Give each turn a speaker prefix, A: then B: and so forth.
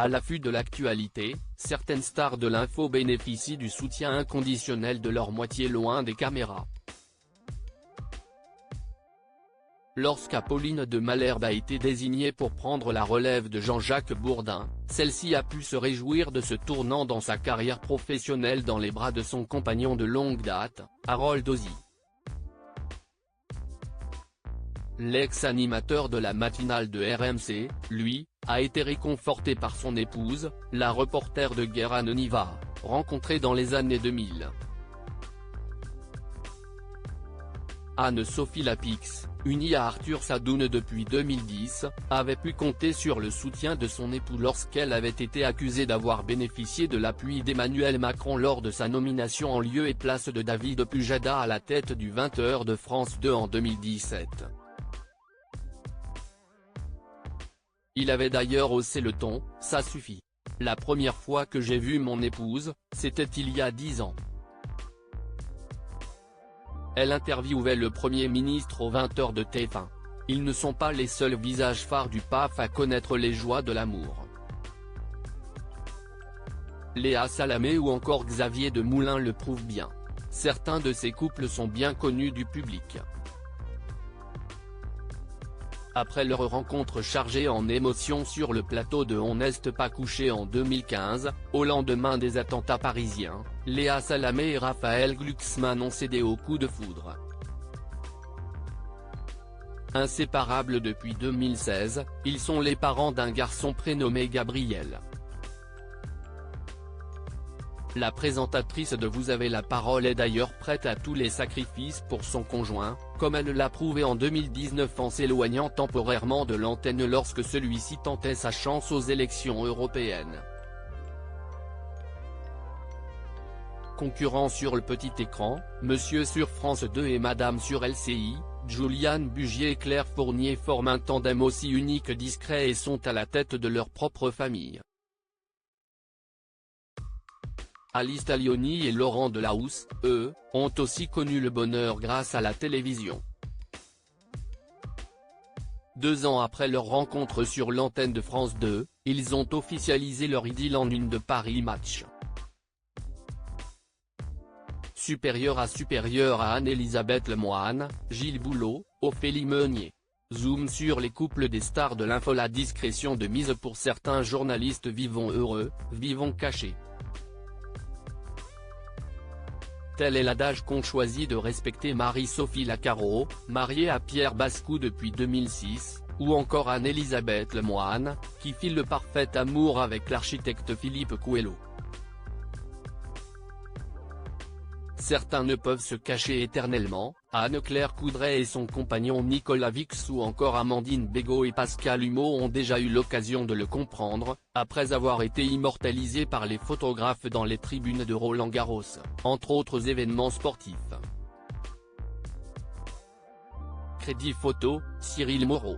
A: À l'affût de l'actualité, certaines stars de l'info bénéficient du soutien inconditionnel de leur moitié loin des caméras. Lorsqu'Apolline de Malherbe a été désignée pour prendre la relève de Jean-Jacques Bourdin, celle-ci a pu se réjouir de ce tournant dans sa carrière professionnelle dans les bras de son compagnon de longue date, Harold Ozzi. L'ex-animateur de la matinale de RMC, lui, a été réconforté par son épouse, la reporter de guerre Anne Niva, rencontrée dans les années 2000. Anne-Sophie Lapix, unie à Arthur Sadoun depuis 2010, avait pu compter sur le soutien de son époux lorsqu'elle avait été accusée d'avoir bénéficié de l'appui d'Emmanuel Macron lors de sa nomination en lieu et place de David Pujada à la tête du 20h de France 2 en 2017. Il avait d'ailleurs haussé le ton, « Ça suffit. La première fois que j'ai vu mon épouse, c'était il y a 10 ans. » Elle interviewait le Premier ministre au 20h de TF1. Ils ne sont pas les seuls visages phares du PAF à connaître les joies de l'amour. Léa Salamé ou encore Xavier Demoulin le prouvent bien. Certains de ces couples sont bien connus du public. Après leur rencontre chargée en émotions sur le plateau de On n'est pas couché en 2015, au lendemain des attentats parisiens, Léa Salamé et Raphaël Glucksmann ont cédé au coup de foudre. Inséparables depuis 2016, ils sont les parents d'un garçon prénommé Gabriel. La présentatrice de Vous avez la parole est d'ailleurs prête à tous les sacrifices pour son conjoint, comme elle l'a prouvé en 2019 en s'éloignant temporairement de l'antenne lorsque celui-ci tentait sa chance aux élections européennes. Concurrents sur le petit écran, Monsieur sur France 2 et Madame sur LCI, Juliane Bugier et Claire Fournier forment un tandem aussi unique, discret et sont à la tête de leur propre famille. Alice Talioni et Laurent Delahousse, eux, ont aussi connu le bonheur grâce à la télévision. 2 ans après leur rencontre sur l'antenne de France 2, ils ont officialisé leur idylle en une de Paris Match. Supérieur à Anne-Elisabeth Lemoine, Gilles Boulot, Ophélie Meunier. Zoom sur les couples des stars de l'info. La discrétion de mise pour certains journalistes. Vivons heureux, vivons cachés. Tel est l'adage qu'ont choisi de respecter Marie-Sophie Lacaro, mariée à Pierre Bascou depuis 2006, ou encore Anne-Elisabeth Lemoine, qui fit le parfait amour avec l'architecte Philippe Coelho. Certains ne peuvent se cacher éternellement, Anne-Claire Coudray et son compagnon Nicolas Vix ou encore Amandine Bégaud et Pascal Humeau ont déjà eu l'occasion de le comprendre, après avoir été immortalisés par les photographes dans les tribunes de Roland-Garros, entre autres événements sportifs. Crédit photo, Cyril Moreau.